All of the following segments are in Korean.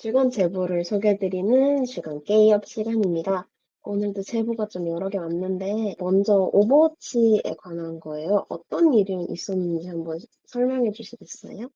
주간 제보를 소개해드리는 주간 게이업 시간입니다. 오늘도 제보가 좀 여러 개 왔는데, 먼저 오버워치에 관한 거예요. 어떤 일이 있었는지 한번 설명해 주시겠어요?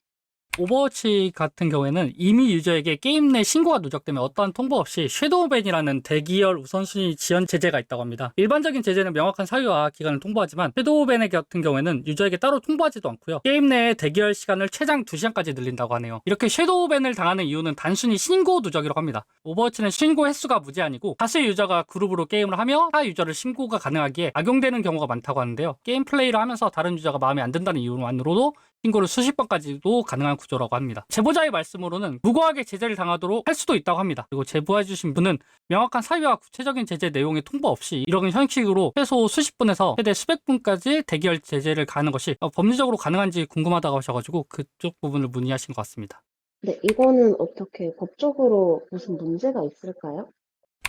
오버워치 같은 경우에는 이미 유저에게 게임 내 신고가 누적되면 어떠한 통보 없이 섀도우밴이라는 대기열 우선순위 지연 제재가 있다고 합니다. 일반적인 제재는 명확한 사유와 기간을 통보하지만 섀도우밴 같은 경우에는 유저에게 따로 통보하지도 않고요. 게임 내의 대기열 시간을 최장 2시간까지 늘린다고 하네요. 이렇게 섀도우밴을 당하는 이유는 단순히 신고 누적이라고 합니다. 오버워치는 신고 횟수가 무제한이고 다수의 유저가 그룹으로 게임을 하며 타 유저를 신고가 가능하기에 악용되는 경우가 많다고 하는데요. 게임 플레이를 하면서 다른 유저가 마음에 안 든다는 이유만으로도 신고를 수십 번까지도 가능한 구조라고 합니다. 제보자의 말씀으로는 무고하게 제재를 당하도록 할 수도 있다고 합니다. 그리고 제보해주신 분은 명확한 사유와 구체적인 제재 내용의 통보 없이 이런 형식으로 최소 수십 분에서 최대 수백 분까지 대기열 제재를 가하는 것이 법리적으로 가능한지 궁금하다고 하셔가지고 그쪽 부분을 문의하신 것 같습니다. 네, 이거는 어떻게 법적으로 무슨 문제가 있을까요?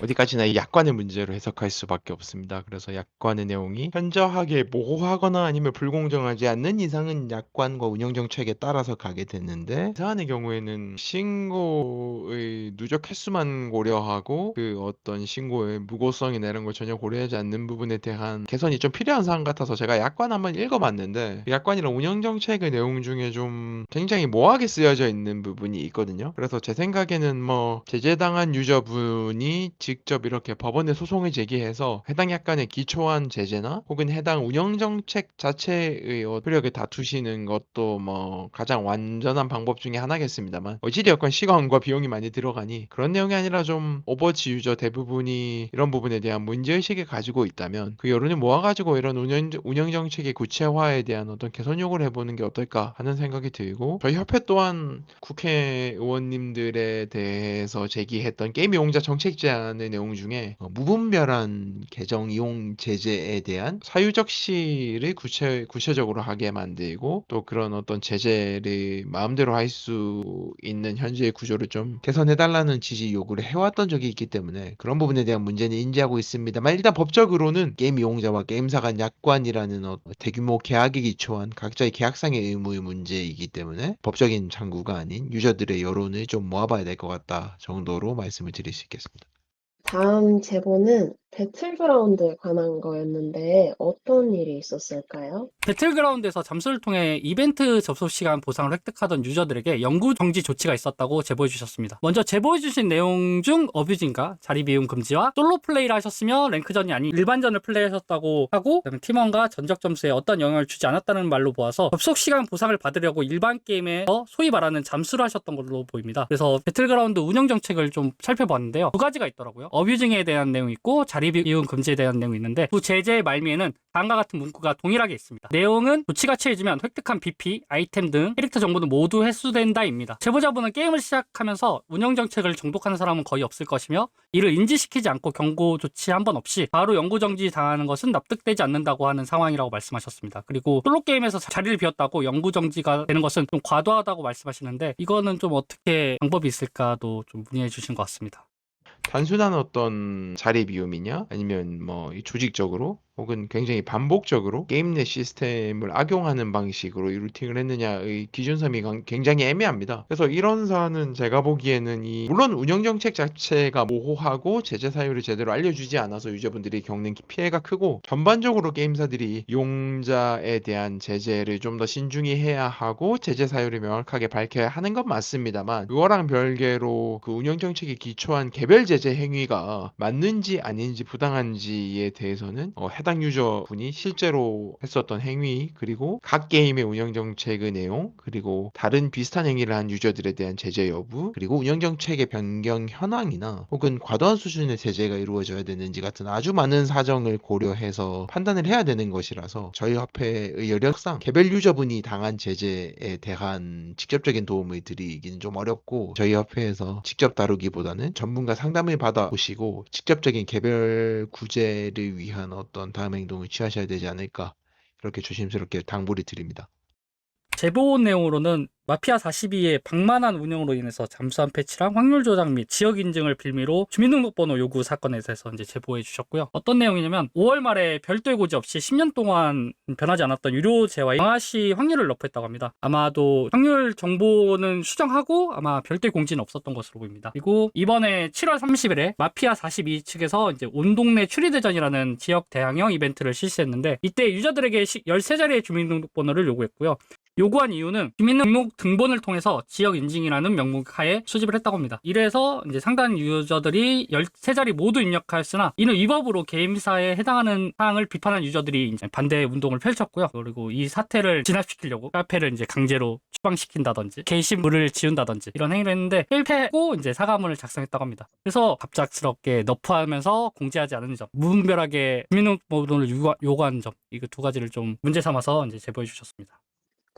어디까지나 이 약관의 문제로 해석할 수밖에 없습니다. 그래서 약관의 내용이 현저하게 모호하거나 아니면 불공정하지 않는 이상은 약관과 운영 정책에 따라서 가게 됐는데, 이 사안의 경우에는 신고의 누적 횟수만 고려하고 그 어떤 신고의 무고성이나 이런 걸 전혀 고려하지 않는 부분에 대한 개선이 좀 필요한 사안 같아서 제가 약관 한번 읽어봤는데, 그 약관이랑 운영 정책의 내용 중에 좀 굉장히 모호하게 쓰여져 있는 부분이 있거든요. 그래서 제 생각에는 뭐 제재당한 유저분이 직접 이렇게 법원에 소송을 제기해서 해당 약관에 기초한 제재나 혹은 해당 운영정책 자체의 효력을 다투시는 것도 뭐 가장 완전한 방법 중에 하나겠습니다만, 어찌되었건 시간과 비용이 많이 들어가니 그런 내용이 아니라 좀 오버워치 유저 대부분이 이런 부분에 대한 문제의식을 가지고 있다면 그 여론을 모아가지고 이런 운영정책의 구체화에 대한 어떤 개선 요구를 해보는 게 어떨까 하는 생각이 들고, 저희 협회 또한 국회의원님들에 대해서 제기했던 게임 이용자 정책 제안의 내용 중에 무분별한 계정 이용 제재에 대한 사유적 시를 구체적으로 하게 만들고, 또 그런 어떤 제재를 마음대로 할 수 있는 현재의 구조를 좀 개선해달라는 지지 요구를 해왔던 적이 있기 때문에 그런 부분에 대한 문제는 인지하고 있습니다만, 일단 법적으로는 게임 이용자와 게임사 간 약관이라는 대규모 계약에 기초한 각자의 계약상의 의무의 문제이기 때문에 법적인 장구가 아닌 유저들의 여론을 좀 모아봐야 될 것 같다 정도로 말씀을 드릴 수 있겠습니다. 다음 제보는 배틀그라운드에 관한 거였는데, 어떤 일이 있었을까요? 배틀그라운드에서 잠수를 통해 이벤트 접속 시간 보상을 획득하던 유저들에게 영구 정지 조치가 있었다고 제보해 주셨습니다. 먼저 제보해 주신 내용 중 어뷰징과 자리 비움 금지와 솔로 플레이를 하셨으며 랭크전이 아닌 일반전을 플레이하셨다고 하고, 그다음에 팀원과 전적 점수에 어떤 영향을 주지 않았다는 말로 보아서 접속 시간 보상을 받으려고 일반 게임에서 소위 말하는 잠수를 하셨던 걸로 보입니다. 그래서 배틀그라운드 운영 정책을 좀 살펴봤는데요. 두 가지가 있더라고요. 어뷰징에 대한 내용이 있고 자리 비움 금지에 대한 내용이 있는데, 두 제재의 말미에는 다음과 같은 문구가 동일하게 있습니다. 내용은 조치가 취해지면 획득한 BP, 아이템 등 캐릭터 정보는 모두 회수된다입니다. 제보자분은 게임을 시작하면서 운영 정책을 정독하는 사람은 거의 없을 것이며, 이를 인지시키지 않고 경고 조치 한 번 없이 바로 영구 정지 당하는 것은 납득되지 않는다고 하는 상황이라고 말씀하셨습니다. 그리고 솔로 게임에서 자리를 비웠다고 영구 정지가 되는 것은 좀 과도하다고 말씀하시는데, 이거는 좀 어떻게 방법이 있을까도 좀 문의해 주신 것 같습니다. 단순한 어떤 자리 비움이냐 아니면 뭐 이 조직적으로 혹은 굉장히 반복적으로 게임 내 시스템을 악용하는 방식으로 이 루팅을 했느냐의 기준섬이 굉장히 애매합니다. 그래서 이런 사안은 제가 보기에는 물론 운영 정책 자체가 모호하고 제재 사유를 제대로 알려주지 않아서 유저분들이 겪는 피해가 크고, 전반적으로 게임사들이 이용자에 대한 제재를 좀 더 신중히 해야 하고 제재 사유를 명확하게 밝혀야 하는 건 맞습니다만, 그거랑 별개로 그 운영 정책에 기초한 개별 제재 행위가 맞는지 아닌지 부당한지에 대해서는 해당 유저분이 실제로 했었던 행위, 그리고 각 게임의 운영 정책의 내용, 그리고 다른 비슷한 행위를 한 유저들에 대한 제재 여부, 그리고 운영 정책의 변경 현황이나 혹은 과도한 수준의 제재가 이루어져야 되는지 같은 아주 많은 사정을 고려해서 판단을 해야 되는 것이라서, 저희 협회의 여력상 개별 유저분이 당한 제재에 대한 직접적인 도움을 드리기는 좀 어렵고, 저희 협회에서 직접 다루기보다는 전문가 상담을 받아보시고 직접적인 개별 구제를 위한 어떤 다음 행동을 취하셔야 되지 않을까, 그렇게 조심스럽게 당부를 드립니다. 제보 내용으로는 마피아 42의 방만한 운영으로 인해서 잠수함 패치랑 확률 조작 및 지역 인증을 빌미로 주민등록번호 요구 사건에 대해서 이제 제보해 주셨고요. 어떤 내용이냐면 5월 말에 별도의 고지 없이 10년 동안 변하지 않았던 유료재와 영아시 확률을 납부했다고 합니다. 아마도 확률 정보는 수정하고 아마 별도의 공지는 없었던 것으로 보입니다. 그리고 이번에 7월 30일에 마피아 42 측에서 이제 온 동네 추리대전이라는 지역 대항형 이벤트를 실시했는데 이때 유저들에게 13자리의 주민등록번호를 요구했고요. 요구한 이유는 주민등록 등본을 통해서 지역 인증이라는 명목하에 수집을 했다고 합니다. 이래서 이제 상당 유저들이 13자리 모두 입력하였으나 이는 위법으로 게임사에 해당하는 사항을 비판한 유저들이 이제 반대 운동을 펼쳤고요. 그리고 이 사태를 진압시키려고 카페를 이제 강제로 추방시킨다든지 게시물을 지운다든지 이런 행위를 했는데 실패하고 이제 사과문을 작성했다고 합니다. 그래서 갑작스럽게 너프하면서 공지하지 않은 점, 무분별하게 주민등록번호를 요구하는 점, 이거 두 가지를 좀 문제 삼아서 이제 제보해 주셨습니다.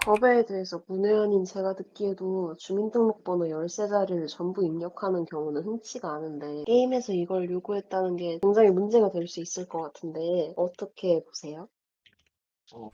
법에 대해서 문외한인 제가 듣기에도 주민등록번호 13자리를 전부 입력하는 경우는 흔치가 않은데 게임에서 이걸 요구했다는 게 굉장히 문제가 될 수 있을 것 같은데 어떻게 보세요?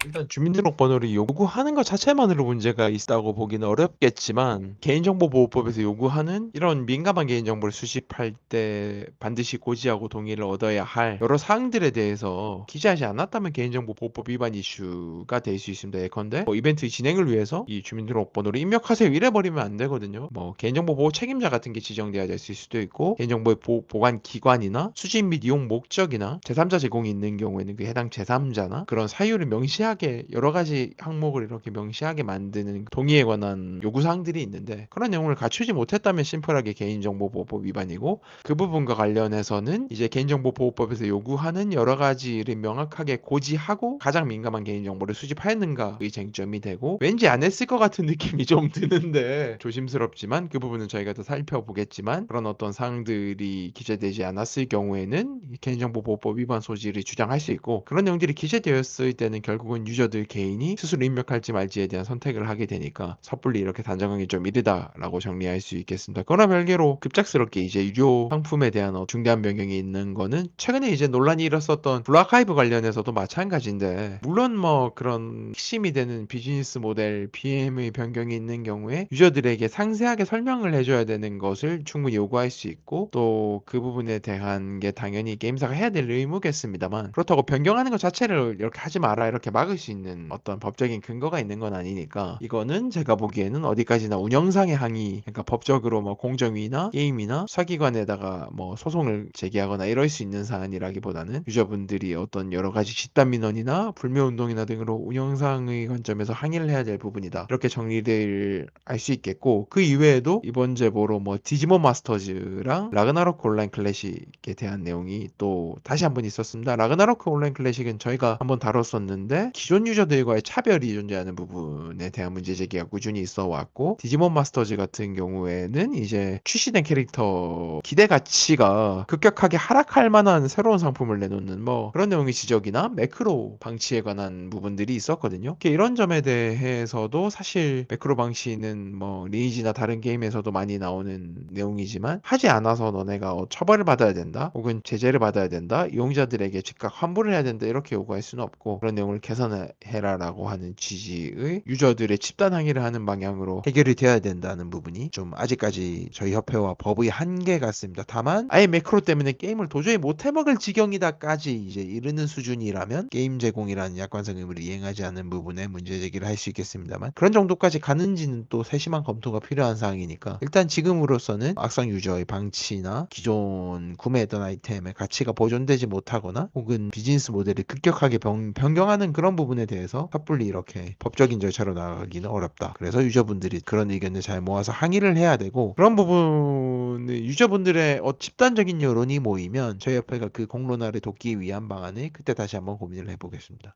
일단 주민등록번호를 요구하는 것 자체만으로 문제가 있다고 보기는 어렵겠지만 개인정보보호법에서 요구하는 이런 민감한 개인정보를 수집할 때 반드시 고지하고 동의를 얻어야 할 여러 사항들에 대해서 기재하지 않았다면 개인정보보호법 위반 이슈가 될 수 있습니다. 예컨대 이벤트 진행을 위해서 이 주민등록번호를 입력하세요 이래버리면 안 되거든요. 개인정보 보호 책임자 같은 게 지정돼야 될 수도 있고 개인정보의 보관 기관이나 수집 및 이용 목적이나 제3자 제공이 있는 경우에는 그 해당 제3자나 그런 사유를 명시하게 여러 가지 항목을 이렇게 명시하게 만드는 동의에 관한 요구사항들이 있는데 그런 내용을 갖추지 못했다면 심플하게 개인정보보호법 위반이고 그 부분과 관련해서는 이제 개인정보보호법에서 요구하는 여러 가지를 명확하게 고지하고 가장 민감한 개인정보를 수집하였는가의 쟁점이 되고 왠지 안 했을 것 같은 느낌이 좀 드는데 조심스럽지만 그 부분은 저희가 더 살펴보겠지만 그런 어떤 사항들이 기재되지 않았을 경우에는 개인정보보호법 위반 소지를 주장할 수 있고 그런 내용들이 기재되었을 때는 결국은 유저들 개인이 스스로 입력할지 말지에 대한 선택을 하게 되니까 섣불리 이렇게 단정하기 좀 이르다라고 정리할 수 있겠습니다. 그러나 별개로 급작스럽게 이제 유료 상품에 대한 중대한 변경이 있는 거는 최근에 이제 논란이 일었었던 블루아카이브 관련해서도 마찬가지인데 물론 그런 핵심이 되는 비즈니스 모델 BM의 변경이 있는 경우에 유저들에게 상세하게 설명을 해줘야 되는 것을 충분히 요구할 수 있고 또 그 부분에 대한 게 당연히 게임사가 해야 될 의무겠습니다만 그렇다고 변경하는 것 자체를 이렇게 하지 마라 이렇게 막을 수 있는 어떤 법적인 근거가 있는 건 아니니까 이거는 제가 보기에는 어디까지나 운영상의 항의 그러니까 법적으로 공정위나 게임이나 수사기관에다가 소송을 제기하거나 이럴 수 있는 사안이라기보다는 유저분들이 어떤 여러 가지 집단 민원이나 불매운동이나 등으로 운영상의 관점에서 항의를 해야 될 부분이다 이렇게 정리를 할 수 있겠고 그 이외에도 이번 제보로 디지몬 마스터즈랑 라그나로크 온라인 클래식에 대한 내용이 또 다시 한번 있었습니다. 라그나로크 온라인 클래식은 저희가 한번 다뤘었는데 기존 유저들과의 차별이 존재하는 부분에 대한 문제 제기가 꾸준히 있어 왔고 디지몬 마스터즈 같은 경우에는 이제 출시된 캐릭터 기대 가치가 급격하게 하락할 만한 새로운 상품을 내놓는 그런 내용의 지적이나 매크로 방치에 관한 부분들이 있었거든요. 이런 점에 대해서도 사실 매크로 방치는 리니지나 다른 게임에서도 많이 나오는 내용이지만 하지 않아서 너네가 처벌을 받아야 된다 혹은 제재를 받아야 된다 이용자들에게 즉각 환불을 해야 된다 이렇게 요구할 수는 없고 그런 내용을 개선해라라고 하는 취지의 유저들의 집단 항의를 하는 방향으로 해결이 되어야 된다는 부분이 좀 아직까지 저희 협회와 법의 한계 같습니다. 다만 아예 매크로 때문에 게임을 도저히 못 해먹을 지경이다까지 이제 이르는 수준이라면 게임 제공이라는 약관상 의무를 이행하지 않는 부분에 문제 제기를 할 수 있겠습니다만 그런 정도까지 가는지는 또 세심한 검토가 필요한 사항이니까 일단 지금으로서는 악성 유저의 방치나 기존 구매했던 아이템의 가치가 보존되지 못하거나 혹은 비즈니스 모델을 급격하게 변경하는 그런 부분에 대해서 섣불리 이렇게 법적인 절차로 나가기는 어렵다. 그래서 유저분들이 그런 의견을 잘 모아서 항의를 해야 되고 그런 부분을 유저분들의 집단적인 여론이 모이면 저희 협회가 그 공론화를 돕기 위한 방안을 그때 다시 한번 고민을 해보겠습니다.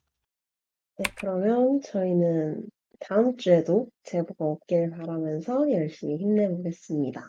네, 그러면 저희는 다음 주에도 제보가 없길 바라면서 열심히 힘내보겠습니다.